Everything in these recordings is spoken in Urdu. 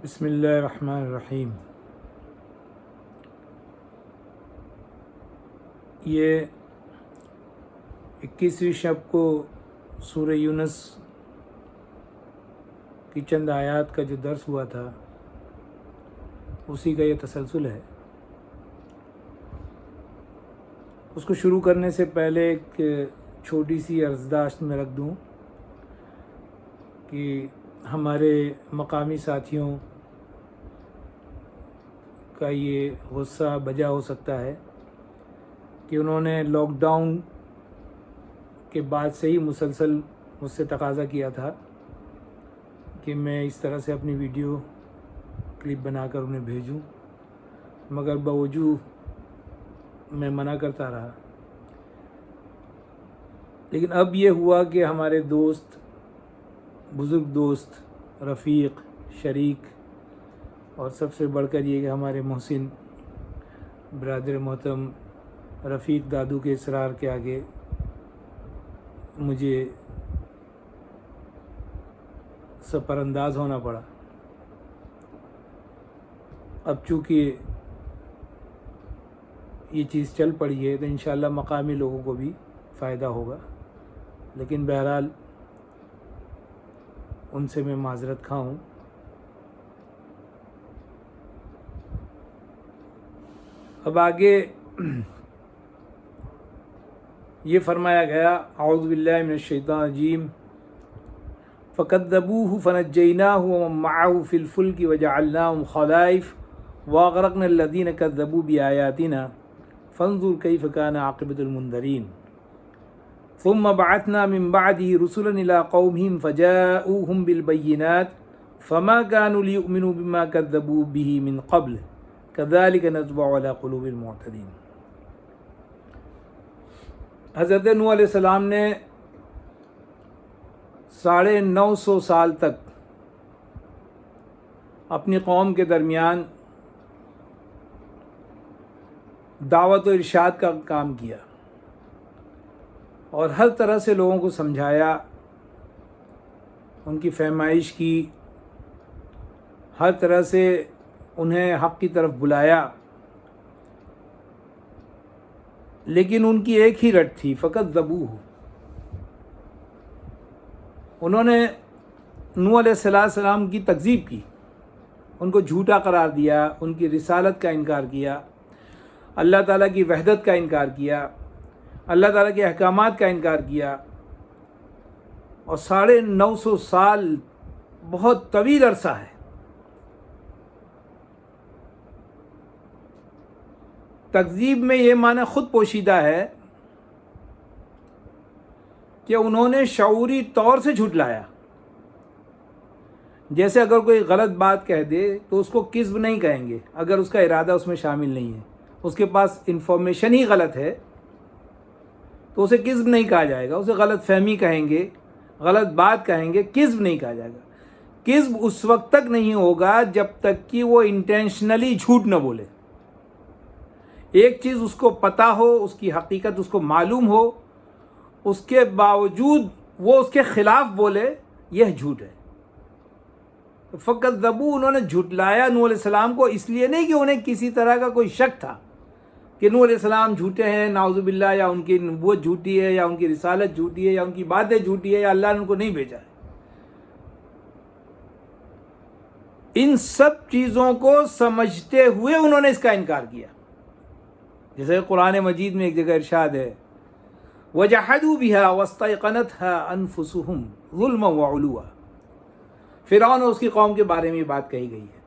بسم اللہ الرحمن الرحیم۔ یہ 21ویں شب کو سورہ یونس کی چند آیات کا جو درس ہوا تھا اسی کا یہ تسلسل ہے۔ اس کو شروع کرنے سے پہلے ایک چھوٹی سی عرضداشت میں رکھ دوں کہ ہمارے مقامی ساتھیوں کا یہ غصہ بجا ہو سکتا ہے کہ انہوں نے لاک ڈاؤن کے بعد سے ہی مسلسل مجھ سے تقاضا کیا تھا کہ میں اس طرح سے اپنی ویڈیو کلپ بنا کر انہیں بھیجوں، مگر باوجود میں منع کرتا رہا۔ لیکن اب یہ ہوا کہ ہمارے دوست، بزرگ دوست، رفیق، شریک اور سب سے بڑھ کر یہ کہ ہمارے محسن برادر محترم رفیق دادو کے اصرار کے آگے مجھے سپر انداز ہونا پڑا۔ اب چونکہ یہ چیز چل پڑی ہے تو انشاءاللہ مقامی لوگوں کو بھی فائدہ ہوگا، لیکن بہرحال ان سے میں معذرت خواہ ہوں۔ اب آگے یہ فرمایا گیا، اعوذ باللہ من الشیطان الرجیم، فَكَذَّبُوهُ فَنَجَّيْنَاهُ وَمَن مَّعَهُ فِي الْفُلْكِ وَجَعَلْنَاهُمْ خَلَائِفَ وَأَغْرَقْنَا الَّذِينَ كَذَّبُوا بِآيَاتِنَا فَانظُرْ كَيْفَ كَانَ عَاقِبَةُ الْمُنذَرِينَ ثُمَّ بَعَثْنَا مِن بَعْدِهِ رُسُلًا إِلَىٰ قَوْمِهِمْ فَجَاءُوهُم بِالْبَيِّنَاتِ فَمَا كَانُوا لِيُؤْمِنُوا بِمَا كَذَّبُوا بِهِ مِن قَبْلُ كَذَلِكَ نَطْبَعُ عَلَىٰ قُلُوبِ الْمُعْتَدِينَ۔ حضرت نوح علیہ السلام نے 950 سال تک اپنی قوم کے درمیان دعوت و ارشاد کا کام کیا اور ہر طرح سے لوگوں کو سمجھایا، ان کی فہمائش کی، ہر طرح سے انہیں حق کی طرف بلایا، لیکن ان کی ایک ہی رٹ تھی، فَكَذَّبُوهُ۔ انہوں نے نوح علیہ السلام کی تکذیب کی، ان کو جھوٹا قرار دیا، ان کی رسالت کا انکار کیا، اللہ تعالیٰ کی وحدت کا انکار کیا، اللہ تعالیٰ کے احکامات کا انکار کیا، اور 950 سال بہت طویل عرصہ ہے۔ تکذیب میں یہ معنی خود پوشیدہ ہے کہ انہوں نے شعوری طور سے جھٹلایا۔ جیسے اگر کوئی غلط بات کہہ دے تو اس کو کذب نہیں کہیں گے اگر اس کا ارادہ اس میں شامل نہیں ہے، اس کے پاس انفارمیشن ہی غلط ہے تو اسے کذب نہیں کہا جائے گا، اسے غلط فہمی کہیں گے، غلط بات کہیں گے، کذب نہیں کہا جائے گا۔ کذب اس وقت تک نہیں ہوگا جب تک کہ وہ انٹینشنلی جھوٹ نہ بولے۔ ایک چیز اس کو پتہ ہو، اس کی حقیقت اس کو معلوم ہو، اس کے باوجود وہ اس کے خلاف بولے، یہ جھوٹ ہے۔ فَكَذَّبُوهُ، انہوں نے جھٹلایا نوح علیہ السلام کو، اس لیے نہیں کہ انہیں کسی طرح کا کوئی شک تھا کہ نوح علیہ السلام جھوٹے ہیں، نعوذ باللہ، یا ان کی نبوت جھوٹی ہے، یا ان کی رسالت جھوٹی ہے، یا ان کی باتیں جھوٹی ہے، یا اللہ نے ان کو نہیں بھیجا ہے۔ ان سب چیزوں کو سمجھتے ہوئے انہوں نے اس کا انکار کیا۔ جیسے قرآن مجید میں ایک جگہ ارشاد ہے، وَجَحَدُوا بِهَا وَاسْتَيْقَنَتْهَا أَنفُسُهُمْ ظُلْمًا وَعُلُوًّا۔ فرعون اور اس کی قوم کے بارے میں یہ بات کہی گئی ہے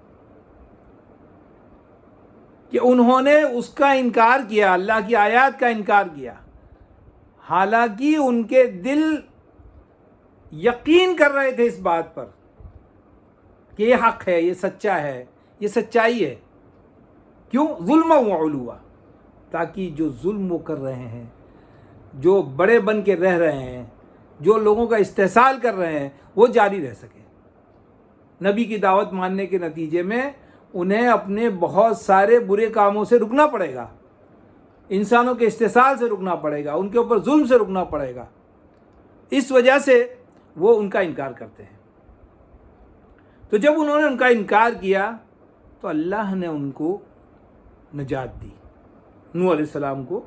کہ انہوں نے اس کا انکار کیا، اللہ کی آیات کا انکار کیا، حالانکہ ان کے دل یقین کر رہے تھے اس بات پر کہ یہ حق ہے، یہ سچا ہے، یہ سچائی ہے۔ کیوں؟ ظلمًا وعلوا، تاکہ جو ظلم وہ کر رہے ہیں، جو بڑے بن کے رہ رہے ہیں، جو لوگوں کا استحصال کر رہے ہیں، وہ جاری رہ سکے۔ نبی کی دعوت ماننے کے نتیجے میں انہیں اپنے بہت سارے برے کاموں سے رکنا پڑے گا، انسانوں کے استحصال سے رکنا پڑے گا، ان کے اوپر ظلم سے رکنا پڑے گا۔ اس وجہ سے وہ ان کا انکار کرتے ہیں۔ تو جب انہوں نے ان کا انکار کیا تو اللہ نے ان کو نجات دی، نوح علیہ السلام کو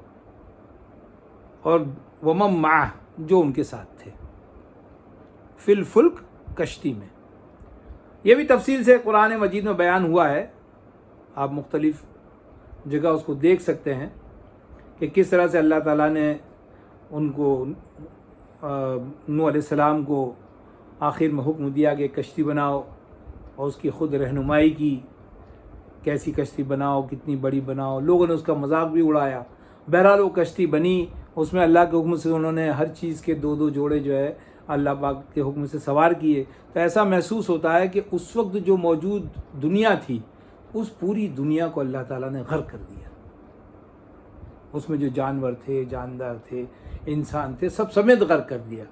اور ومن معہ جو ان کے ساتھ تھے، فی الفلک کشتی میں۔ یہ بھی تفصیل سے قرآن مجید میں بیان ہوا ہے، آپ مختلف جگہ اس کو دیکھ سکتے ہیں کہ کس طرح سے اللہ تعالیٰ نے ان کو نوح علیہ السلام کو آخر میں حکم دیا کہ کشتی بناؤ، اور اس کی خود رہنمائی کی، کیسی کشتی بناؤ، کتنی بڑی بناؤ۔ لوگوں نے اس کا مذاق بھی اڑایا، بہرحال وہ کشتی بنی، اس میں اللہ کے حکم سے انہوں نے ہر چیز کے دو دو جوڑے جو ہے اللہ پاک کے حکم سے سوار کیے۔ تو ایسا محسوس ہوتا ہے کہ اس وقت جو موجود دنیا تھی اس پوری دنیا کو اللہ تعالیٰ نے غرق کر دیا، اس میں جو جانور تھے، جاندار تھے، انسان تھے، سب سمیت غرق کر دیا۔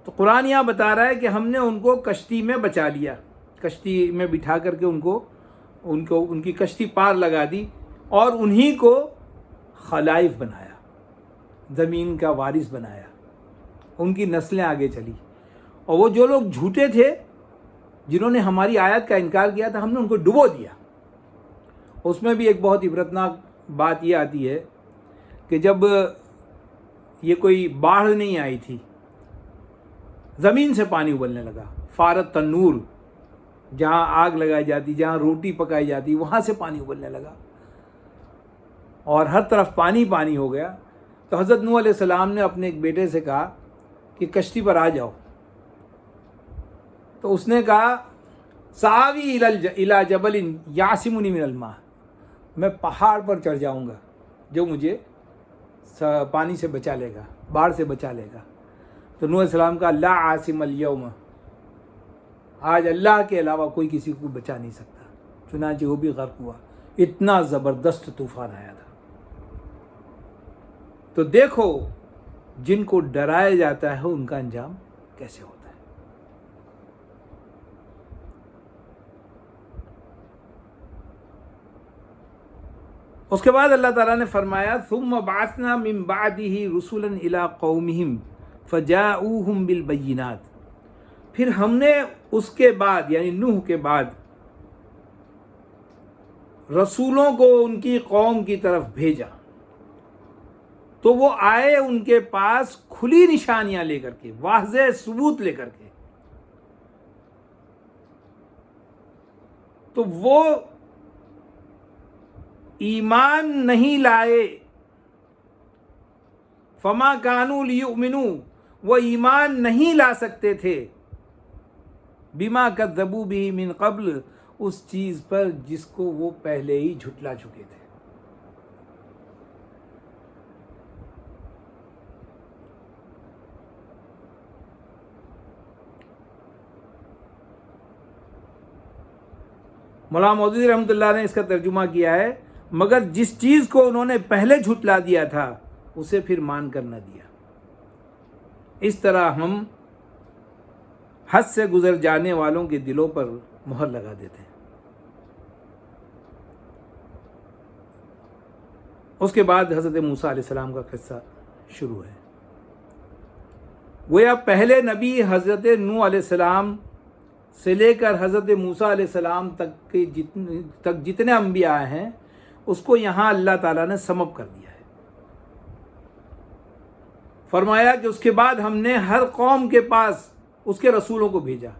تو قرآن یہاں بتا رہا ہے کہ ہم نے ان کو کشتی میں بچا لیا، کشتی میں بٹھا کر کے ان کی کشتی پار لگا دی، اور انہی کو خلائف بنایا، زمین کا وارث بنایا، ان کی نسلیں آگے چلی۔ اور وہ جو لوگ جھوٹے تھے، جنہوں نے ہماری آیت کا انکار کیا تھا، ہم نے ان کو ڈبو دیا۔ اس میں بھی ایک بہت عبرتناک بات یہ آتی ہے کہ جب یہ کوئی باڑھ نہیں آئی تھی، زمین سے پانی ابلنے لگا، فارت تنور، جہاں آگ لگائی جاتی، جہاں روٹی پکائی جاتی، وہاں سے پانی ابلنے لگا اور ہر طرف پانی پانی ہو گیا۔ تو حضرت نوح علیہ السلام نے اپنے ایک بیٹے سے کہا کہ کشتی پر آ جاؤ، تو اس نے کہا سآوی الی جبل یعصمنی من الماء، میں پہاڑ پر چڑھ جاؤں گا جو مجھے پانی سے بچا لے گا، باڑھ سے بچا لے گا۔ تو نوح علیہ السلام کا لا عاصم اليوم، آج اللہ کے علاوہ کوئی کسی کو بچا نہیں سکتا، چنانچہ وہ بھی غرق ہوا۔ اتنا زبردست طوفان آیا تھا۔ تو دیکھو جن کو ڈرایا جاتا ہے ان کا انجام کیسے ہوتا ہے۔ اس کے بعد اللہ تعالیٰ نے فرمایا ثم بعثنا من بعده رسلا الى قومهم فجاءوهم بالبينات، پھر ہم نے اس کے بعد یعنی نوح کے بعد رسولوں کو ان کی قوم کی طرف بھیجا، تو وہ آئے ان کے پاس کھلی نشانیاں لے کر کے، واضح ثبوت لے کر کے۔ تو وہ ایمان نہیں لائے، فما کانوا لیؤمنوا، وہ ایمان نہیں لا سکتے تھے، بما کذبوا به من قبل، اس چیز پر جس کو وہ پہلے ہی جھٹلا چکے تھے۔ مولانا مودودی رحمۃ اللہ نے اس کا ترجمہ کیا ہے، مگر جس چیز کو انہوں نے پہلے جھٹلا دیا تھا اسے پھر مان کر نہ دیا۔ اس طرح ہم حد سے گزر جانے والوں کے دلوں پر مہر لگا دیتے ہیں۔ اس کے بعد حضرت موسیٰ علیہ السلام کا قصہ شروع ہے۔ گویا پہلے نبی حضرت نوح علیہ السلام سے لے کر حضرت موسیٰ علیہ السلام تک جتنے انبیاء ہیں، اس کو یہاں اللہ تعالیٰ نے سمپ کر دیا ہے۔ فرمایا کہ اس کے بعد ہم نے ہر قوم کے پاس اس کے رسولوں کو بھیجا،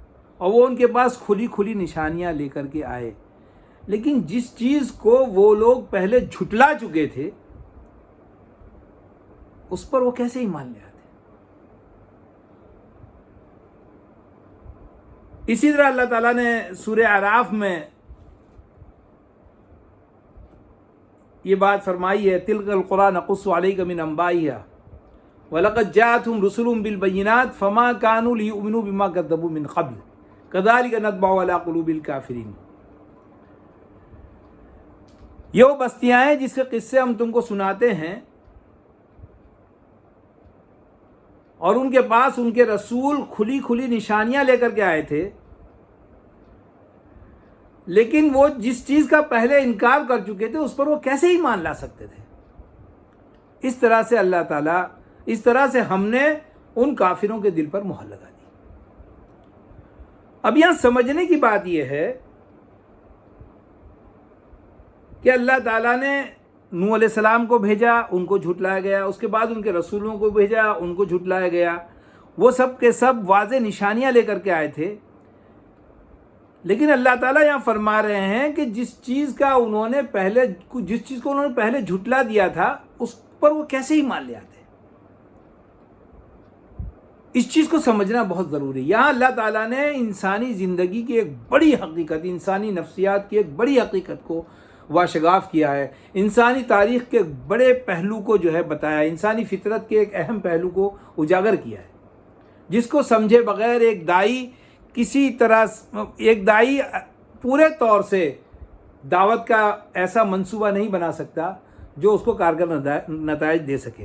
اور وہ ان کے پاس کھلی کھلی نشانیاں لے کر کے آئے، لیکن جس چیز کو وہ لوگ پہلے جھٹلا چکے تھے اس پر وہ کیسے ایمان لے آتے۔ اسی طرح اللہ تعالیٰ نے سورہ اعراف میں یہ بات فرمائی ہے، تلک القرى نقص علیک من انبائها وَلَقَدْ جَاءَتْهُمْ رُسُلٌ بِالْبَيِّنَاتِ فَمَا كَانُوا لِيُؤْمِنُوا بِمَا كَذَّبُوا مِنْ قَبْلُ كَذَلِكَ نَطْبَعُ عَلَىٰ قُلُوبِ الْكَافِرِينَ۔ یہ وہ بستیاں ہیں جس کے قصے ہم تم کو سناتے ہیں، اور ان کے پاس ان کے رسول کھلی کھلی نشانیاں لے کر کے آئے تھے، لیکن وہ جس چیز کا پہلے انکار کر چکے تھے اس پر وہ کیسے ایمان لا سکتے تھے۔ اس طرح سے اللہ تعالیٰ، اس طرح سے ہم نے ان کافروں کے دل پر مہر لگا دی۔ اب یہاں سمجھنے کی بات یہ ہے کہ اللہ تعالیٰ نے نوح علیہ السلام کو بھیجا، ان کو جھٹلایا گیا، اس کے بعد ان کے رسولوں کو بھیجا، ان کو جھٹلایا گیا، وہ سب کے سب واضح نشانیاں لے کر کے آئے تھے۔ لیکن اللہ تعالیٰ یہاں فرما رہے ہیں کہ جس چیز کو انہوں نے پہلے جھٹلا دیا تھا اس پر وہ کیسے ہی مان لے آتے۔ اس چیز کو سمجھنا بہت ضروری ہے۔ یہاں اللہ تعالیٰ نے انسانی زندگی کی ایک بڑی حقیقت، انسانی نفسیات کی ایک بڑی حقیقت کو واشگاف کیا ہے، انسانی تاریخ کے بڑے پہلو کو جو ہے بتایا، انسانی فطرت کے ایک اہم پہلو کو اجاگر کیا ہے، جس کو سمجھے بغیر ایک دائی پورے طور سے دعوت کا ایسا منصوبہ نہیں بنا سکتا جو اس کو کارگر نتائج دے سکے۔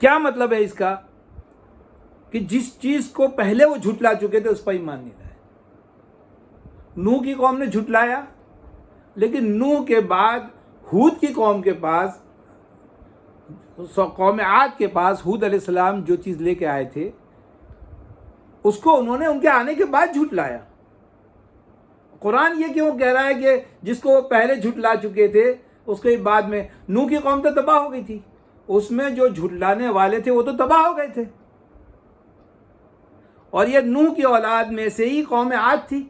کیا مطلب ہے اس کا؟ کہ جس چیز کو پہلے وہ جھٹلا چکے تھے اس پر ایمان نہیں لائے۔ نوح کی قوم نے جھٹلایا، لیکن نوح کے بعد ہود کی قوم کے پاس، قوم عاد کے پاس ہود علیہ السلام جو چیز لے کے آئے تھے اس کو انہوں نے ان کے آنے کے بعد جھٹلایا۔ قرآن یہ کیوں کہہ رہا ہے کہ جس کو وہ پہلے جھٹلا چکے تھے اس کے بعد میں؟ نوح کی قوم تو تباہ ہو گئی تھی، اس میں جو جھٹلانے والے تھے وہ تو تباہ ہو گئے تھے، اور یہ نوح کی اولاد میں سے ہی قوم عاد تھی۔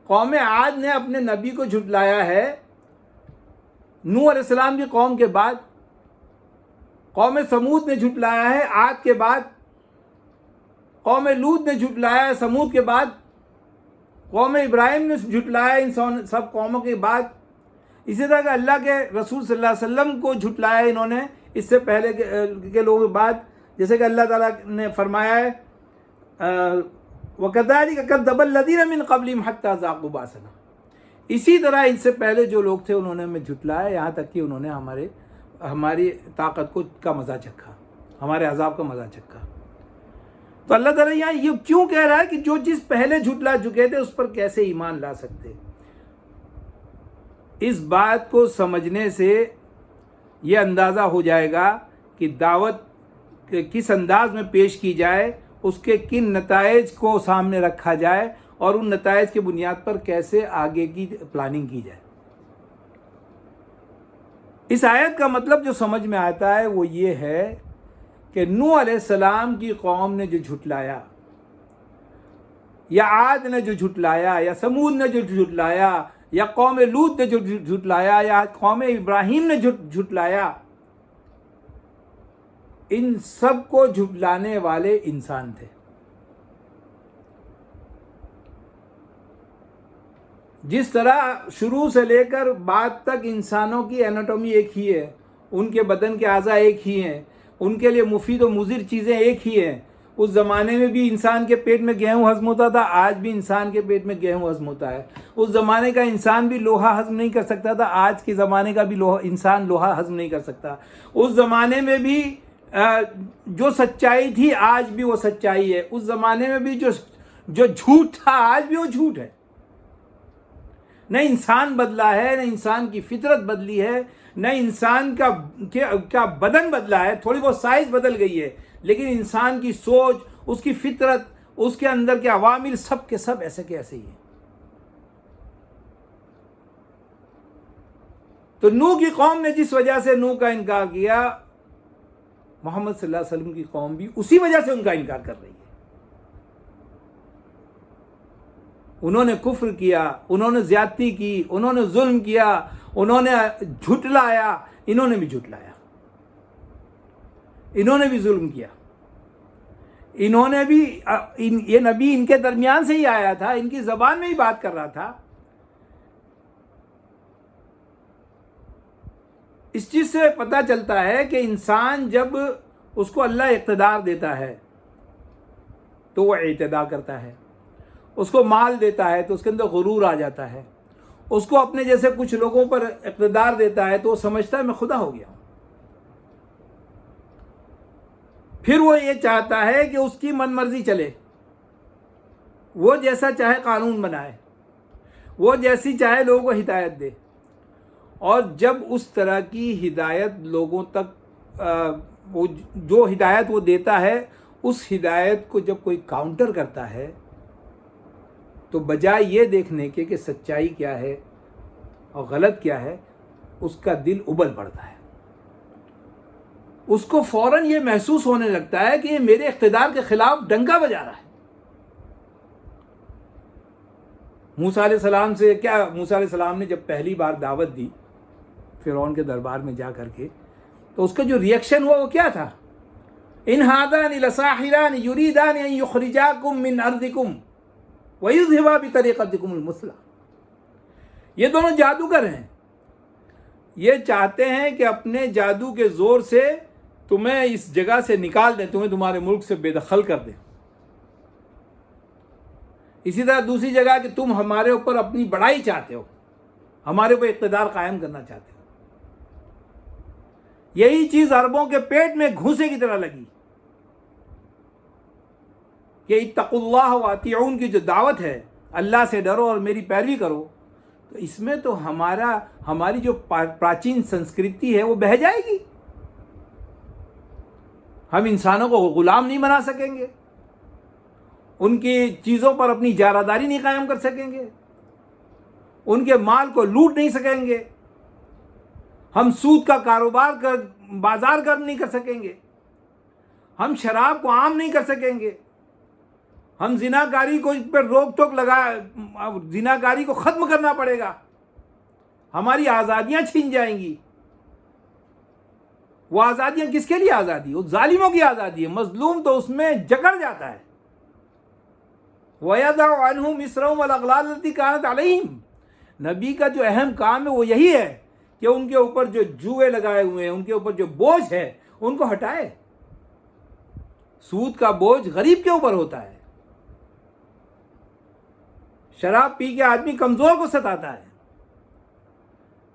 قوم عاد نے اپنے نبی کو جھٹلایا ہے نوح علیہ السلام کی قوم کے بعد، قوم سمود نے جھٹلایا ہے عاد کے بعد، قوم لوط نے جھٹلایا ہے سمود کے بعد، قوم ابراہیم نے جھٹلایا ان سب قوموں کے بعد۔ اسی طرح کہ اللہ کے رسول صلی اللہ علیہ وسلم کو جھٹلایا انہوں نے اس سے پہلے کے لوگوں کے بعد، جیسے کہ اللہ تعالیٰ نے فرمایا ہے وَكَذَلِكَ كَذَّبَ الَّذِينَ مِن قَبْلِهِمْ حَتَّى ذَاقُوا بَأْسَنَا۔ اسی طرح ان سے پہلے جو لوگ تھے انہوں نے ہمیں جھٹلایا، یہاں تک کہ انہوں نے ہماری طاقت کا مزہ چکھا، ہمارے عذاب کا مزہ چکھا۔ تو اللہ تعالیٰ یہاں یہ کیوں کہہ رہا ہے کہ جو چیز پہلے جھٹلا چکے تھے اس پر کیسے ایمان لا سکتے؟ اس بات کو سمجھنے سے یہ اندازہ ہو جائے گا کہ دعوت کس انداز میں پیش کی جائے، اس کے کن نتائج کو سامنے رکھا جائے، اور ان نتائج کی بنیاد پر کیسے آگے کی پلاننگ کی جائے۔ اس آیت کا مطلب جو سمجھ میں آتا ہے وہ یہ ہے کہ نوح علیہ السلام کی قوم نے جو جھٹلایا، یا عاد نے جو جھٹلایا، یا سمود نے جو جھٹلایا، یا قوم لوط نے جو جھٹلایا، یا قوم ابراہیم نے جھٹلایا، ان سب کو جھٹلانے والے انسان تھے۔ جس طرح شروع سے لے کر بعد تک انسانوں کی ایناٹومی ایک ہی ہے، ان کے بدن کے اعضاء ایک ہی ہیں، ان کے لیے مفید و مضر چیزیں ایک ہی ہیں۔ اس زمانے میں بھی انسان کے پیٹ میں گیہوں ہضم ہوتا تھا، آج بھی انسان کے پیٹ میں گیہوں ہضم ہوتا ہے۔ اس زمانے کا انسان بھی لوہا ہضم نہیں کر سکتا تھا، آج کے زمانے کا بھی انسان لوہا ہضم نہیں کر سکتا۔ اس زمانے میں بھی جو سچائی تھی آج بھی وہ سچائی ہے، اس زمانے میں بھی جو جھوٹ تھا آج بھی وہ جھوٹ ہے۔ نہ انسان بدلا ہے، نہ انسان کی فطرت بدلی ہے، نہ انسان کا بدن بدلا ہے، تھوڑی بہت سائز بدل گئی ہے، لیکن انسان کی سوچ، اس کی فطرت، اس کے اندر کے عوامل سب کے سب ایسے کے ایسے ہی ہیں۔ تو نوح کی قوم نے جس وجہ سے نوح کا انکار کیا، محمد صلی اللہ علیہ وسلم کی قوم بھی اسی وجہ سے ان کا انکار کر رہی ہے۔ انہوں نے کفر کیا، انہوں نے زیادتی کی، انہوں نے ظلم کیا، انہوں نے جھٹلایا، انہوں نے بھی جھٹلایا، انہوں نے بھی ظلم کیا، انہوں نے بھی یہ نبی ان کے درمیان سے ہی آیا تھا، ان کی زبان میں ہی بات کر رہا تھا۔ اس چیز سے پتہ چلتا ہے کہ انسان جب اس کو اللہ اقتدار دیتا ہے تو وہ اعتدا کرتا ہے، اس کو مال دیتا ہے تو اس کے اندر غرور آ جاتا ہے، اس کو اپنے جیسے کچھ لوگوں پر اقتدار دیتا ہے تو وہ سمجھتا ہے میں خدا ہو گیا ہوں۔ پھر وہ یہ چاہتا ہے کہ اس کی من مرضی چلے، وہ جیسا چاہے قانون بنائے، وہ جیسی چاہے لوگوں کو ہدایت دے۔ اور جب اس طرح کی ہدایت لوگوں تک وہ جو ہدایت وہ دیتا ہے اس ہدایت کو جب کوئی کاؤنٹر کرتا ہے تو بجائے یہ دیکھنے کے کہ سچائی کیا ہے اور غلط کیا ہے، اس کا دل ابل پڑتا ہے، اس کو فوراً یہ محسوس ہونے لگتا ہے کہ یہ میرے اقتدار کے خلاف ڈنکا بجا رہا ہے۔ موسیٰ علیہ السلام سے کیا، موسیٰ علیہ السلام نے جب پہلی بار دعوت دی فرعون کے دربار میں جا کر کے، تو اس کا جو ریئیکشن ہوا وہ کیا تھا؟ ان ھذان لساحران یریدان ان یخرجاکم من ارضکم ویذھبا بطریقتکم المثلی، یہ دونوں جادوگر ہیں، یہ چاہتے ہیں کہ اپنے جادو کے زور سے تمہیں اس جگہ سے نکال دیں، تمہیں تمہارے ملک سے بے دخل کر دیں۔ اسی طرح دوسری جگہ کہ تم ہمارے اوپر اپنی بڑائی چاہتے ہو، ہمارے اوپر اقتدار قائم کرنا چاہتے ہو۔ یہی چیز عربوں کے پیٹ میں گھوسے کی طرح لگی کہ اتقوا اللہ واطیعون کی جو دعوت ہے، اللہ سے ڈرو اور میری پیروی کرو، تو اس میں تو ہماری جو پراچین سنسکرتی ہے وہ بہہ جائے گی، ہم انسانوں کو غلام نہیں بنا سکیں گے، ان کی چیزوں پر اپنی جارحداری نہیں قائم کر سکیں گے، ان کے مال کو لوٹ نہیں سکیں گے، ہم سود کا کاروبار بازار نہیں کر سکیں گے، ہم شراب کو عام نہیں کر سکیں گے، ہم زناکاری کو اس پر روک ٹوک زناکاری کو ختم کرنا پڑے گا، ہماری آزادیاں چھین جائیں گی۔ وہ آزادیاں کس کے لیے آزادی؟ وہ ظالموں کی آزادی ہے، مظلوم تو اس میں جکڑ جاتا ہے۔ وَيَضَعُ عَنْهُمْ إِصْرَهُمْ وَالْأَغْلَالَ الَّتِي كَانَتْ عَلَيْهِمْ، نبی کا جو اہم کام ہے وہ یہی ہے کہ ان کے اوپر جو جوئے لگائے ہوئے ہیں، ان کے اوپر جو بوجھ ہے ان کو ہٹائے۔ سود کا بوجھ غریب کے اوپر ہوتا ہے، شراب پی کے آدمی کمزور کو ستاتا ہے،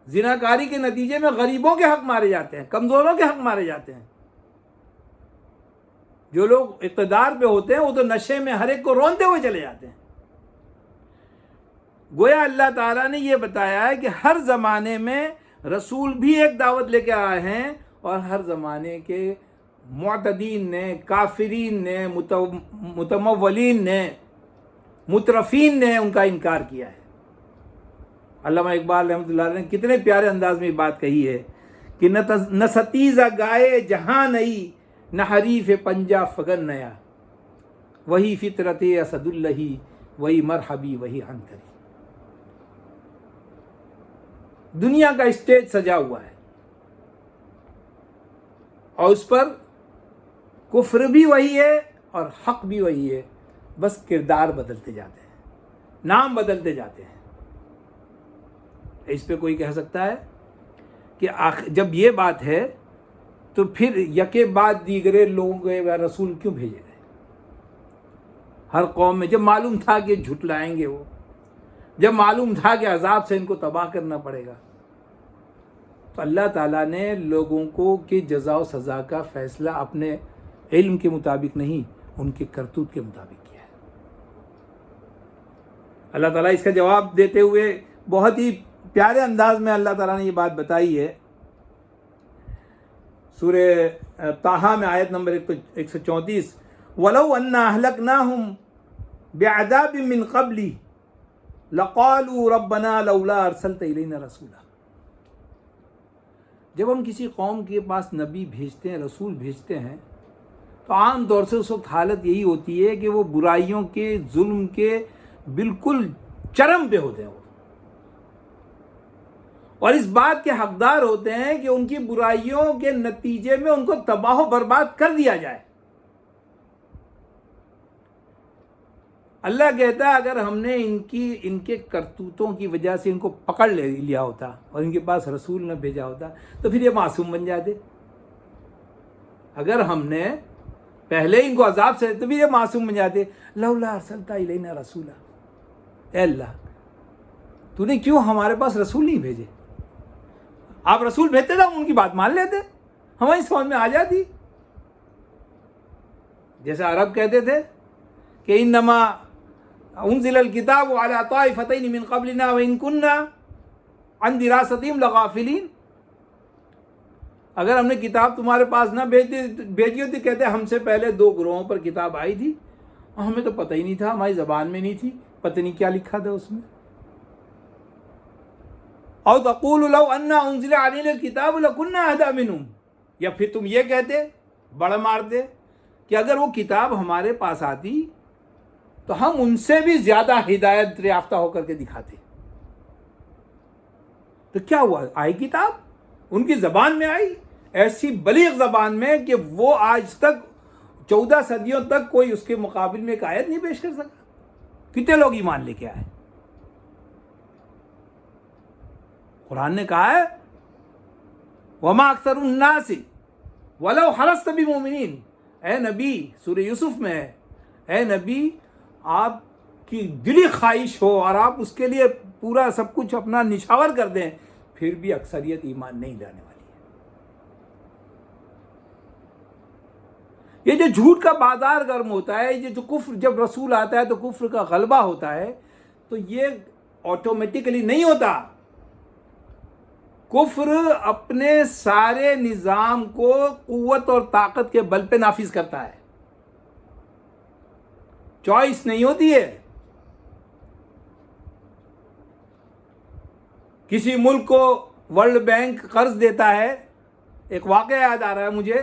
زناکاری کے نتیجے میں غریبوں کے حق مارے جاتے ہیں، کمزوروں کے حق مارے جاتے ہیں۔ جو لوگ اقتدار پہ ہوتے ہیں وہ تو نشے میں ہر ایک کو رونتے ہوئے چلے جاتے ہیں۔ گویا اللہ تعالیٰ نے یہ بتایا ہے کہ ہر زمانے میں رسول بھی ایک دعوت لے کے آئے ہیں، اور ہر زمانے کے معتدین نے، کافرین نے، متمولین نے، مترفین نے ان کا انکار کیا ہے۔ علامہ اقبال رحمۃ اللہ علیہ نے کتنے پیارے انداز میں یہ بات کہی ہے کہ نہ ستیزہ گائے جہاں نئی، نہ حریف پنجہ فگن نیا، وہی فطرت اسد اللہ، وہی مرحبی وہی عنتری۔ دنیا کا اسٹیج سجا ہوا ہے اور اس پر کفر بھی وہی ہے اور حق بھی وہی ہے، بس کردار بدلتے جاتے ہیں، نام بدلتے جاتے ہیں۔ اس پہ کوئی کہہ سکتا ہے کہ جب یہ بات ہے تو پھر یکے بعد دیگرے لوگوں کے رسول کیوں بھیجے گئے؟ ہر قوم میں جب معلوم تھا کہ جھٹلائیں گے، وہ جب معلوم تھا کہ عذاب سے ان کو تباہ کرنا پڑے گا، تو اللہ تعالیٰ نے لوگوں کو کہ جزا و سزا کا فیصلہ اپنے علم کے مطابق نہیں، ان کے کرتوت کے مطابق کیا ہے۔ اللہ تعالیٰ اس کا جواب دیتے ہوئے بہت ہی پیارے انداز میں اللہ تعالیٰ نے یہ بات بتائی ہے۔ سورہ طٰہٰ میں آیت نمبر 134، وَلَوْ أَنَّا أَهْلَكْنَاهُمْ بِعَذَابٍ مِّن قَبْلِهِ لَقَالُوا رَبَّنَا لَوْلَا أَرْسَلْتَ إِلَيْنَا رَسُولًا۔ جب ہم کسی قوم کے پاس نبی بھیجتے ہیں، رسول بھیجتے ہیں، تو عام طور سے اس وقت حالت یہی ہوتی ہے کہ وہ برائیوں کے، ظلم کے بالکل چرم پہ ہوتے ہیں، اور اس بات کے حقدار ہوتے ہیں کہ ان کی برائیوں کے نتیجے میں ان کو تباہ و برباد کر دیا جائے۔ اللہ کہتا ہے اگر ہم نے ان کے کرتوتوں کی وجہ سے ان کو پکڑ لیا ہوتا اور ان کے پاس رسول نہ بھیجا ہوتا تو پھر یہ معصوم بن جاتے۔ اگر ہم نے پہلے ان کو عذاب سے تو پھر یہ معصوم بن جاتے۔ لولا ارسلت الینا رسولا، اے اللہ تو نے کیوں ہمارے پاس رسول نہیں بھیجے؟ آپ رسول بھیجتے تھے، ہم ان کی بات مان لیتے، ہماری سمجھ میں آ جاتی۔ جیسے عرب کہتے تھے کہ انما انزل الکتاب علی طائفتین من قبلنا وان كنا عن دراستهم لغافلین، اگر ہم نے کتاب تمہارے پاس نہ بھیجی ہوتی، کہتے ہم سے پہلے 2 گروہوں پر کتاب آئی تھی اور ہمیں تو پتہ ہی نہیں تھا، ہماری زبان میں نہیں تھی، پتہ نہیں کیا لکھا تھا اس میں. او تقول لو ان انزل علینا الکتاب لکنا اہدی منہم، یا پھر تم یہ کہتے، بڑا مارتے، کہ اگر وہ کتاب ہمارے پاس آتی تو ہم ان سے بھی زیادہ ہدایت یافتہ ہو کر کے دکھاتے. تو کیا ہوا؟ آئی کتاب، ان کی زبان میں آئی، ایسی بلیغ زبان میں کہ وہ آج تک 14 صدیوں تک کوئی اس کے مقابل میں ایک آیت نہیں پیش کر سکا. کتنے لوگ ایمان لے کے آئے؟ قرآن نے کہا ہے وما اکثر الناس ولو حرصت بمؤمنین. اے نبی، سورہ یوسف میں ہے، اے نبی آپ کی دلی خواہش ہو اور آپ اس کے لیے پورا سب کچھ اپنا نچھاور کر دیں، پھر بھی اکثریت ایمان نہیں لانے والی ہے. یہ جو جھوٹ کا بازار گرم ہوتا ہے، یہ جو کفر، جب رسول آتا ہے تو کفر کا غلبہ ہوتا ہے، تو یہ آٹومیٹکلی نہیں ہوتا. کفر اپنے سارے نظام کو قوت اور طاقت کے بل پہ نافذ کرتا ہے، چوائس نہیں ہوتی ہے. کسی ملک کو ورلڈ بینک قرض دیتا ہے. ایک واقعہ یاد آ رہا ہے مجھے،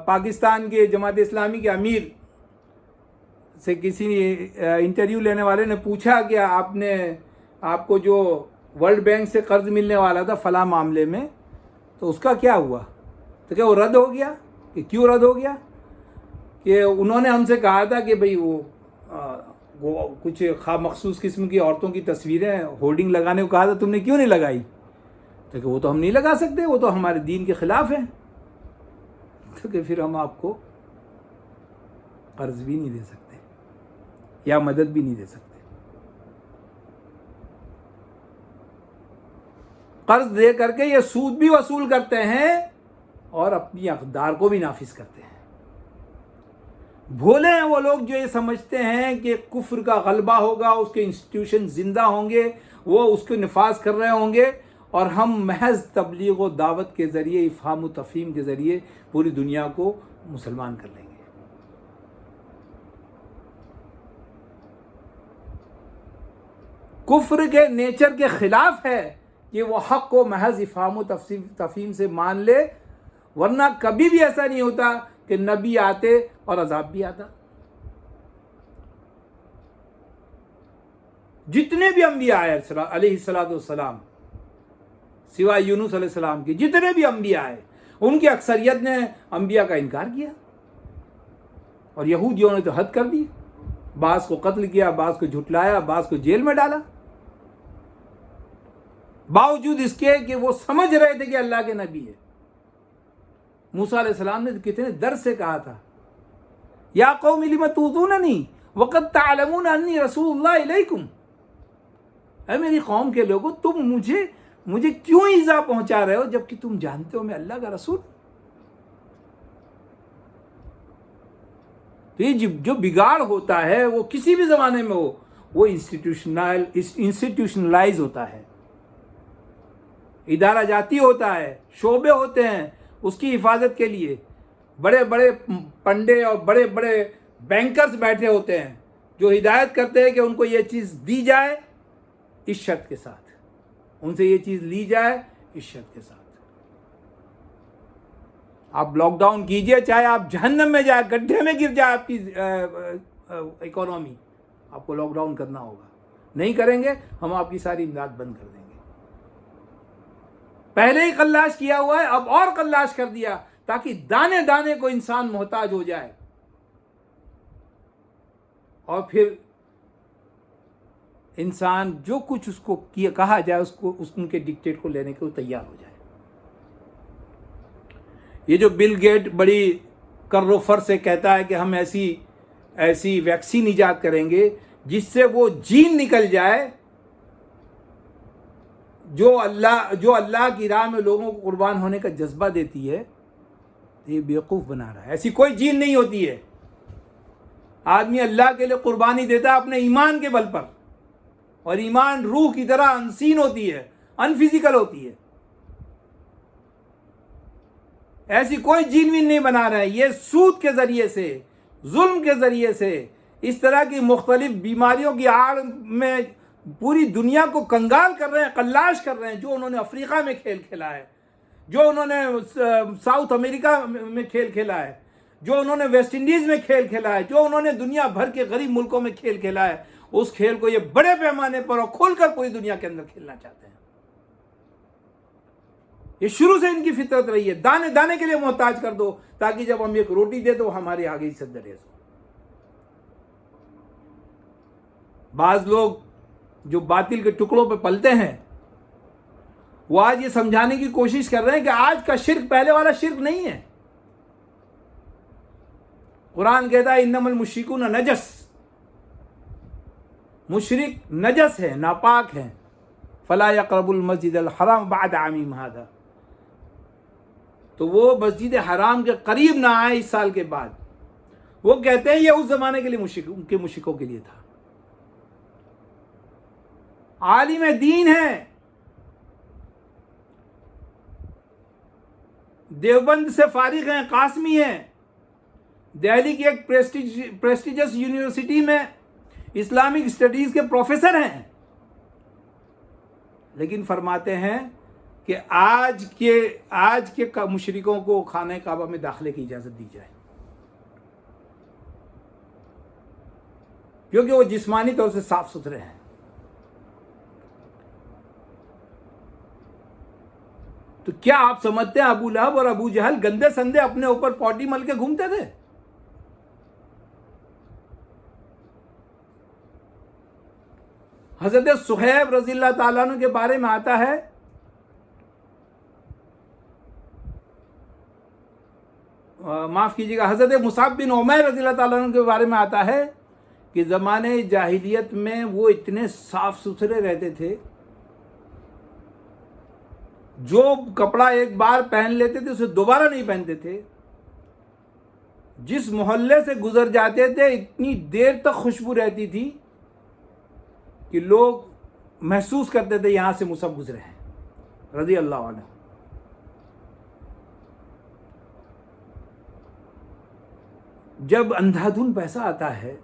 پاکستان کے جماعت اسلامی کے امیر سے کسی انٹرویو لینے والے نے پوچھا کہ آپ کو جو ورلڈ بینک سے قرض ملنے والا تھا فلاں معاملے میں، تو اس کا کیا ہوا؟ تو کیا وہ رد ہو گیا؟ کہ کیوں رد ہو گیا؟ کہ انہوں نے ہم سے کہا تھا کہ بھئی وہ کچھ مخصوص قسم کی عورتوں کی تصویریں ہولڈنگ لگانے کو کہا تھا، تم نے کیوں نہیں لگائی؟ تو کہ وہ تو ہم نہیں لگا سکتے، وہ تو ہمارے دین کے خلاف ہیں. تو کہ پھر ہم آپ کو قرض بھی نہیں دے سکتے یا مدد بھی نہیں دے سکتے. قرض دے کر کے یہ سود بھی وصول کرتے ہیں اور اپنی اقدار کو بھی نافذ کرتے ہیں. بھولے ہیں وہ لوگ جو یہ سمجھتے ہیں کہ کفر کا غلبہ ہوگا، اس کے انسٹیٹیوشن زندہ ہوں گے، وہ اس کو نفاذ کر رہے ہوں گے، اور ہم محض تبلیغ و دعوت کے ذریعے، افہام و تفہیم کے ذریعے پوری دنیا کو مسلمان کر لیں گے. کفر کے نیچر کے خلاف ہے کہ وہ حق کو محض افہام و تفہیم سے مان لے، ورنہ کبھی بھی ایسا نہیں ہوتا کہ نبی آتے اور عذاب بھی آتا. جتنے بھی انبیاء آئے علیہ السلام، سوائے یونس علیہ السلام کے، جتنے بھی انبیاء آئے، ان کی اکثریت نے انبیاء کا انکار کیا، اور یہودیوں نے تو حد کر دی، بعض کو قتل کیا، بعض کو جھٹلایا، بعض کو جیل میں ڈالا، باوجود اس کے کہ وہ سمجھ رہے تھے کہ اللہ کے نبی ہے. موسیٰ علیہ السلام نے کتنے درد سے کہا تھا، یا قوم لم تؤذوننی وقد تعلمون انی رسول اللہ الیکم. اے میری قوم کے لوگوں، تم مجھے کیوں ایذا پہنچا رہے ہو جبکہ تم جانتے ہو میں اللہ کا رسول. تو یہ جو بگاڑ ہوتا ہے وہ کسی بھی زمانے میں ہو، وہ انسٹیٹیوشنلائز ہوتا ہے، ادارہ جاتی ہوتا ہے، شعبے ہوتے ہیں اس کی حفاظت کے لیے. بڑے بڑے پنڈے اور بڑے بڑے بینکرز بیٹھے ہوتے ہیں جو ہدایت کرتے ہیں کہ ان کو یہ چیز دی جائے اس شرط کے ساتھ، ان سے یہ چیز لی جائے اس شرط کے ساتھ. آپ لاک ڈاؤن کیجئے، چاہے آپ جہنم میں جائے، گڈھے میں گر جائے آپ کی اکانومی، آپ کو لاک ڈاؤن کرنا ہوگا. نہیں کریں گے ہم آپ کی ساری امداد بند کر دیں گے. پہلے ہی قلاش کیا ہوا ہے، اب اور قلاش کر دیا تاکہ دانے دانے کو انسان محتاج ہو جائے، اور پھر انسان جو کچھ اس کو کہا جائے ان کے ڈکٹیٹ کو لینے کو تیار ہو جائے. یہ جو بل گیٹ بڑی کر و فر سے کہتا ہے کہ ہم ایسی ویکسین ایجاد کریں گے جس سے وہ جین نکل جائے جو اللہ کی راہ میں لوگوں کو قربان ہونے کا جذبہ دیتی ہے، یہ بیوقوف بنا رہا ہے. ایسی کوئی جین نہیں ہوتی ہے. آدمی اللہ کے لیے قربانی دیتا ہے اپنے ایمان کے بل پر، اور ایمان روح کی طرح انسین ہوتی ہے، ان فزیکل ہوتی ہے. ایسی کوئی جین وین نہیں بنا رہے ہیں. یہ سود کے ذریعے سے، ظلم کے ذریعے سے، اس طرح کی مختلف بیماریوں کی آڑ میں پوری دنیا کو کنگال کر رہے ہیں، قلاش کر رہے ہیں. جو انہوں نے افریقہ میں کھیل کھیلا ہے، جو انہوں نے ساؤتھ امریکہ میں کھیل کھیلا ہے، جو انہوں نے ویسٹ انڈیز میں کھیل کھیلا ہے، جو انہوں نے دنیا بھر کے غریب ملکوں میں کھیل کھیلا ہے، اس کھیل کو یہ بڑے پیمانے پر اور کھول کر پوری دنیا کے اندر کھیلنا چاہتے ہیں. یہ شروع سے ان کی فطرت رہی ہے. دانے دانے کے لیے محتاج کر دو تاکہ جب ہم ایک روٹی دے تو ہمارے آگے عزت دریز ہو. بعض لوگ جو باطل کے ٹکڑوں پہ پلتے ہیں وہ آج یہ سمجھانے کی کوشش کر رہے ہیں کہ آج کا شرک پہلے والا شرک نہیں ہے. قرآن کہتا ہے انما المشرکون نجس، مشرک نجس ہے، ناپاک ہے. فلا یقربوا المسجد الحرام بعد عامهم هذا، تو وہ مسجد حرام کے قریب نہ آئے اس سال کے بعد. وہ کہتے ہیں یہ اس زمانے کے لیے مشرکوں کے لیے تھا. عالم دین ہے، دیوبند سے فارغ ہیں، قاسمی ہیں، دہلی کی ایک پریسٹیجس یونیورسٹی میں اسلامک اسٹڈیز کے پروفیسر ہیں، لیکن فرماتے ہیں کہ آج کے مشرکوں کو خانہ کعبہ میں داخلے کی اجازت دی جائے، کیونکہ وہ جسمانی طور سے صاف ستھرے ہیں. تو کیا آپ سمجھتے ہیں ابو لہب اور ابو جہل گندے سندے اپنے اوپر پوٹی مل کے گھومتے تھے؟ حضرت صہیب رضی اللہ تعالیٰ عنہ کے بارے میں آتا ہے معاف کیجیے گا، حضرت مصعب بن عمیر رضی اللہ تعالیٰ عنہ کے بارے میں آتا ہے کہ زمانے جاہلیت میں وہ اتنے صاف ستھرے رہتے تھے، جو کپڑا ایک بار پہن لیتے تھے اسے دوبارہ نہیں پہنتے تھے. جس محلے سے گزر جاتے تھے اتنی دیر تک خوشبو رہتی تھی کہ لوگ محسوس کرتے تھے یہاں سے مصعب گزرے ہیں رضی اللہ عنہ. جب اندھا دھن پیسہ آتا ہے،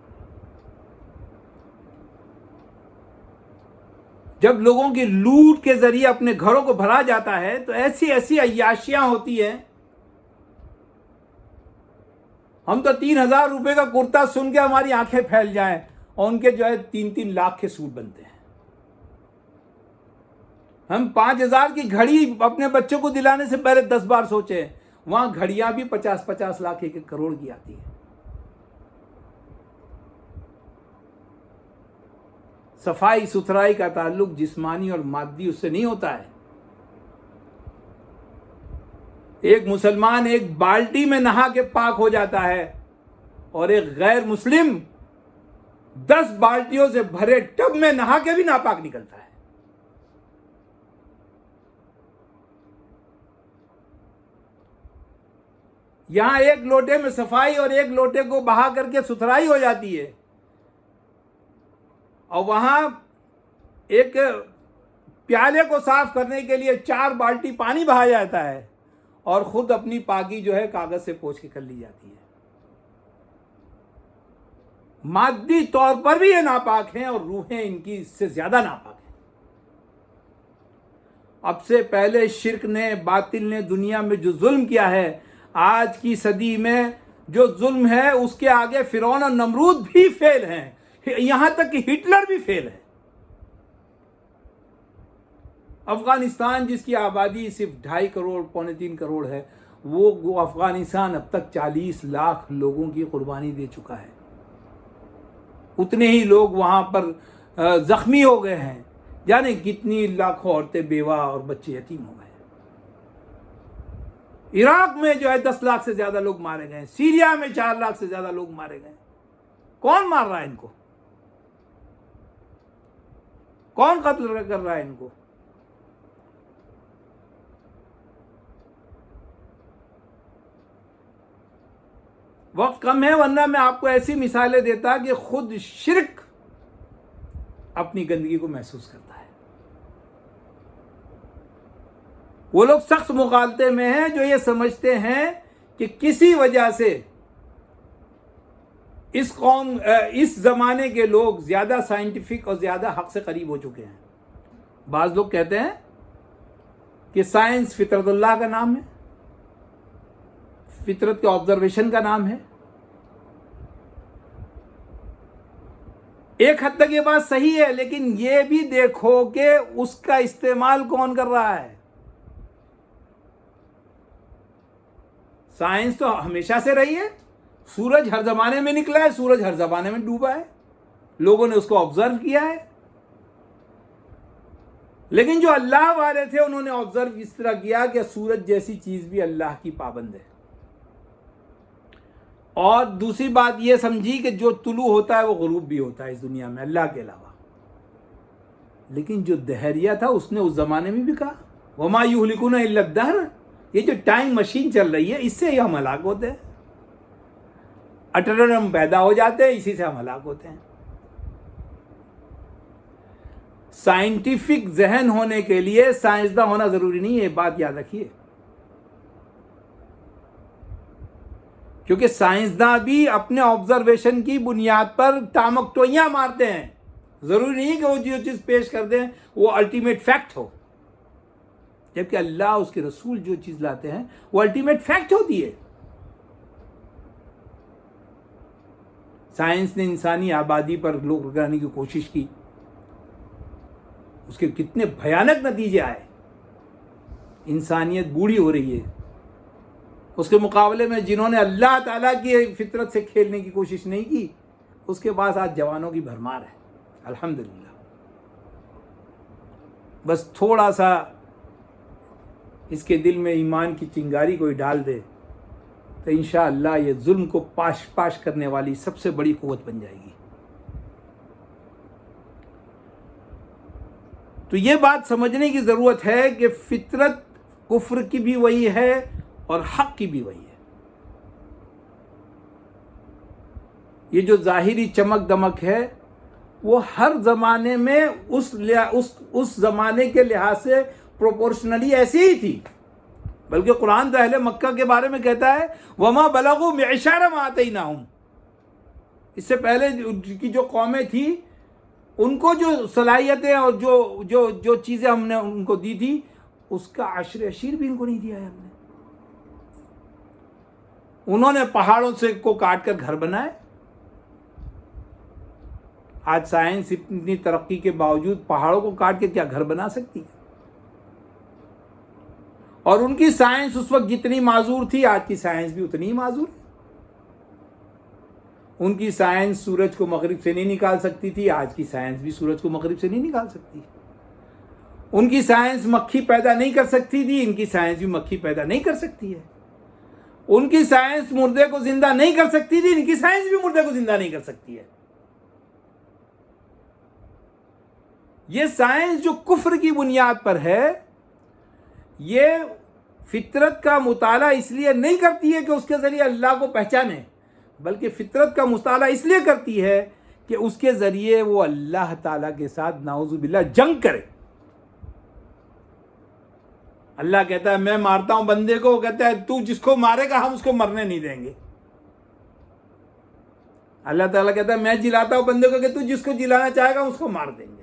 جب لوگوں کی لوٹ کے ذریعے اپنے گھروں کو بھرا جاتا ہے، تو ایسی ایسی عیاشیاں ہوتی ہیں. ہم تو 3,000 روپے کا کرتا سن کے ہماری آنکھیں پھیل جائیں، اور ان کے جو ہے 3-3 لاکھ کے سوٹ بنتے ہیں. ہم 5,000 کی گھڑی اپنے بچوں کو دلانے سے پہلے 10 بار سوچیں، وہاں گھڑیاں بھی 50-50 لاکھ 1 کروڑ کی آتی ہیں. صفائی ستھرائی کا تعلق جسمانی اور مادی اس سے نہیں ہوتا ہے. ایک مسلمان ایک بالٹی میں نہا کے پاک ہو جاتا ہے، اور ایک غیر مسلم 10 بالٹیوں سے بھرے ٹب میں نہا کے بھی ناپاک نکلتا ہے. یہاں ایک لوٹے میں صفائی اور ایک لوٹے کو بہا کر کے ستھرائی ہو جاتی ہے، اور وہاں ایک پیالے کو صاف کرنے کے لیے 4 بالٹی پانی بہایا جاتا ہے، اور خود اپنی پاکی جو ہے کاغذ سے پوچھ کے کر لی جاتی ہے. مادی طور پر بھی یہ ناپاک ہیں، اور روحیں ان کی اس سے زیادہ ناپاک ہیں. اب سے پہلے شرک نے، باطل نے دنیا میں جو ظلم کیا ہے، آج کی صدی میں جو ظلم ہے اس کے آگے فرعون اور نمرود بھی فیل ہیں، یہاں تک کہ ہٹلر بھی فیل ہے. افغانستان جس کی آبادی صرف 2.5 کروڑ 2.25 کروڑ ہے، وہ افغانستان اب تک 40 لاکھ لوگوں کی قربانی دے چکا ہے. اتنے ہی لوگ وہاں پر زخمی ہو گئے ہیں، یعنی کتنی لاکھوں عورتیں بیوہ اور بچے یتیم ہو گئے. عراق میں جو ہے 10 لاکھ سے زیادہ لوگ مارے گئے، سیریا میں 4 لاکھ سے زیادہ لوگ مارے گئے. کون مار رہا ہے ان کو؟ کون قتل کر رہا ہے ان کو؟ وقت کم ہے، ورنہ میں آپ کو ایسی مثالیں دیتا کہ خود شرک اپنی گندگی کو محسوس کرتا ہے. وہ لوگ سخت مغالطے میں ہیں جو یہ سمجھتے ہیں کہ کسی وجہ سے اس زمانے کے لوگ زیادہ سائنٹیفک اور زیادہ حق سے قریب ہو چکے ہیں۔ بعض لوگ کہتے ہیں کہ سائنس فطرت اللہ کا نام ہے، فطرت کے آبزرویشن کا نام ہے۔ ایک حد تک یہ بات صحیح ہے، لیکن یہ بھی دیکھو کہ اس کا استعمال کون کر رہا ہے۔ سائنس تو ہمیشہ سے رہی ہے، سورج ہر زمانے میں نکلا ہے، سورج ہر زمانے میں ڈوبا ہے، لوگوں نے اس کو آبزرو کیا ہے۔ لیکن جو اللہ والے تھے انہوں نے آبزرو اس طرح کیا کہ سورج جیسی چیز بھی اللہ کی پابند ہے۔ اور دوسری بات یہ سمجھی کہ جو طلوع ہوتا ہے وہ غروب بھی ہوتا ہے اس دنیا میں اللہ کے علاوہ۔ لیکن جو دہریہ تھا اس نے اس زمانے میں بھی کہا وما یہلکنا الا الدہر، یہ جو ٹائم مشین چل رہی ہے اس سے ہم ہلاک ہوتے ہیں، اٹرم پیدا ہو جاتے ہیں، اسی سے ہم ہلاک ہوتے ہیں۔ سائنٹیفک ذہن ہونے کے لیے سائنسداں ہونا ضروری نہیں ہے، یہ بات یاد رکھیے، کیونکہ سائنسداں بھی اپنے آبزرویشن کی بنیاد پر ٹامکٹوئیاں مارتے ہیں۔ ضروری نہیں کہ وہ جو چیز پیش کر دیں وہ الٹیمیٹ فیکٹ ہو، جبکہ اللہ اس کے رسول جو چیز لاتے ہیں وہ الٹیمیٹ فیکٹ ہوتی ہے۔ سائنس نے انسانی آبادی پر لوگ لگانے کی کوشش کی، اس کے کتنے بھیانک نتیجے آئے، انسانیت بوڑھی ہو رہی ہے۔ اس کے مقابلے میں جنہوں نے اللہ تعالیٰ کی فطرت سے کھیلنے کی کوشش نہیں کی، اس کے پاس آج جوانوں کی بھرمار ہے، الحمدللہ۔ بس تھوڑا سا اس کے دل میں ایمان کی چنگاری کوئی ڈال دے تو انشاءاللہ یہ ظلم کو پاش کرنے والی سب سے بڑی قوت بن جائے گی۔ تو یہ بات سمجھنے کی ضرورت ہے کہ فطرت کفر کی بھی وہی ہے اور حق کی بھی وہی ہے۔ یہ جو ظاہری چمک دمک ہے وہ ہر زمانے میں اس زمانے کے لحاظ سے پروپورشنلی ایسی ہی تھی، بلکہ قرآن تو اہل مکہ کے بارے میں کہتا ہے وَمَا بَلَغُوا مِعْشَارَ مَا آتَيْنَاهُمْ۔ اس سے پہلے کی جو قومیں تھیں ان کو جو صلاحیتیں اور جو چیزیں ہم نے ان کو دی تھی اس کا عشر اشیر بھی ان کو نہیں دیا ہے ہم نے۔ انہوں نے پہاڑوں سے کو کاٹ کر گھر بنائے۔ آج سائنس اتنی ترقی کے باوجود پہاڑوں کو کاٹ کے کیا گھر بنا سکتی ہے؟ اور ان کی سائنس اس وقت جتنی معذور تھی آج کی سائنس بھی اتنی ہی معذور ہے۔ ان کی سائنس سورج کو مغرب سے نہیں نکال سکتی تھی، آج کی سائنس بھی سورج کو مغرب سے نہیں نکال سکتی۔ ان کی سائنس مکھی پیدا نہیں کر سکتی تھی، ان کی سائنس بھی مکھی پیدا نہیں کر سکتی ہے۔ ان کی سائنس مردے کو زندہ نہیں کر سکتی تھی، ان کی سائنس بھی مردے کو زندہ نہیں کر سکتی ہے۔ یہ سائنس جو کفر کی بنیاد پر ہے، یہ فطرت کا مطالعہ اس لیے نہیں کرتی ہے کہ اس کے ذریعے اللہ کو پہچانے، بلکہ فطرت کا مطالعہ اس لیے کرتی ہے کہ اس کے ذریعے وہ اللہ تعالیٰ کے ساتھ نعوذ باللہ جنگ کرے۔ اللہ کہتا ہے میں مارتا ہوں بندے کو، وہ کہتا ہے تو جس کو مارے گا ہم اس کو مرنے نہیں دیں گے۔ اللہ تعالیٰ کہتا ہے میں جلاتا ہوں بندے کو کہ تو جس کو جلانا چاہے گا اس کو مار دیں گے۔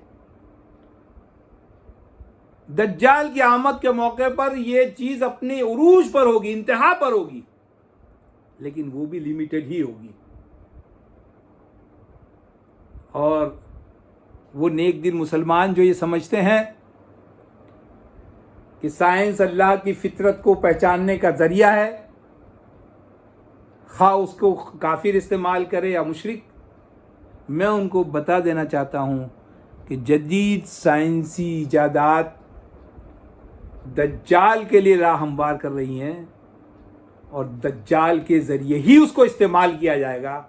دجال کی آمد کے موقع پر یہ چیز اپنی عروج پر ہوگی، انتہا پر ہوگی، لیکن وہ بھی لیمیٹڈ ہی ہوگی۔ اور وہ نیک دل مسلمان جو یہ سمجھتے ہیں کہ سائنس اللہ کی فطرت کو پہچاننے کا ذریعہ ہے، خواہ اس کو کافر استعمال کرے یا مشرک، میں ان کو بتا دینا چاہتا ہوں کہ جدید سائنسی ایجادات دجال کے لیے راہ ہموار کر رہی ہیں، اور دجال کے ذریعے ہی اس کو استعمال کیا جائے گا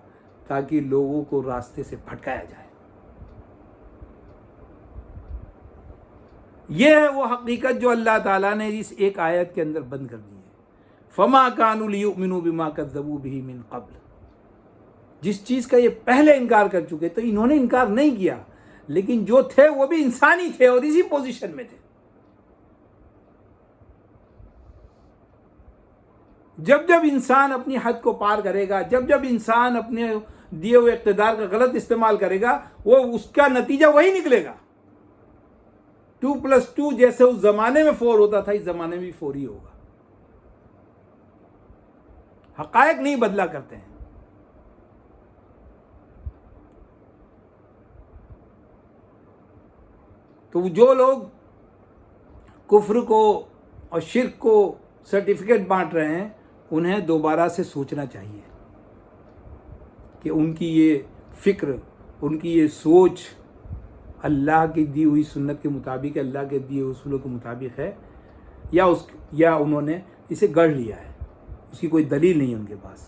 تاکہ لوگوں کو راستے سے بھٹکایا جائے۔ یہ ہے وہ حقیقت جو اللہ تعالیٰ نے اس ایک آیت کے اندر بند کر دی ہے۔ فما كانوا ليؤمنوا بما كذبوا به من قبل، جس چیز کا یہ پہلے انکار کر چکے تو انہوں نے انکار نہیں کیا، لیکن جو تھے وہ بھی انسانی تھے اور اسی پوزیشن میں تھے۔ جب جب انسان اپنی حد کو پار کرے گا، جب جب انسان اپنے دیے ہوئے اقتدار کا غلط استعمال کرے گا، وہ اس کا نتیجہ وہی نکلے گا۔ 2+2 جیسے اس زمانے میں 4 ہوتا تھا، اس زمانے میں بھی 4 ہی ہوگا۔ حقائق نہیں بدلا کرتے ہیں۔ تو جو لوگ کفر کو اور شرک کو سرٹیفکیٹ بانٹ رہے ہیں، انہیں دوبارہ سے سوچنا چاہیے کہ ان کی یہ فکر، ان کی یہ سوچ اللہ کی دی ہوئی سنت کے مطابق، اللہ کے دیے اصولوں کے مطابق ہے، یا انہوں نے اسے گڑھ لیا ہے، اس کی کوئی دلیل نہیں ہے ان کے پاس۔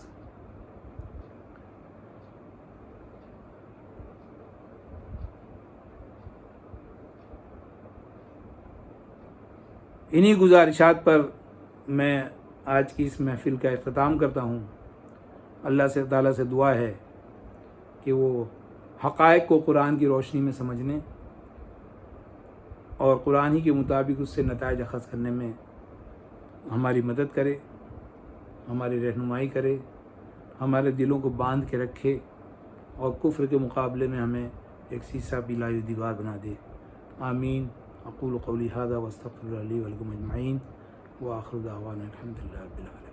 انہی گزارشات پر میں آج کی اس محفل کا اختتام کرتا ہوں۔ اللہ سے تعالیٰ سے دعا ہے کہ وہ حقائق کو قرآن کی روشنی میں سمجھنے اور قرآن ہی کے مطابق اس سے نتائج اخذ کرنے میں ہماری مدد کرے، ہماری رہنمائی کرے، ہمارے دلوں کو باندھ کے رکھے اور کفر کے مقابلے میں ہمیں ایک سیسا پیلا دیوار بنا دے۔ آمین۔ اقول قولی ھذا واستغفر اللہ لی ولکم اجمعین وآخر دعوانا الحمد للہ رب العالمین۔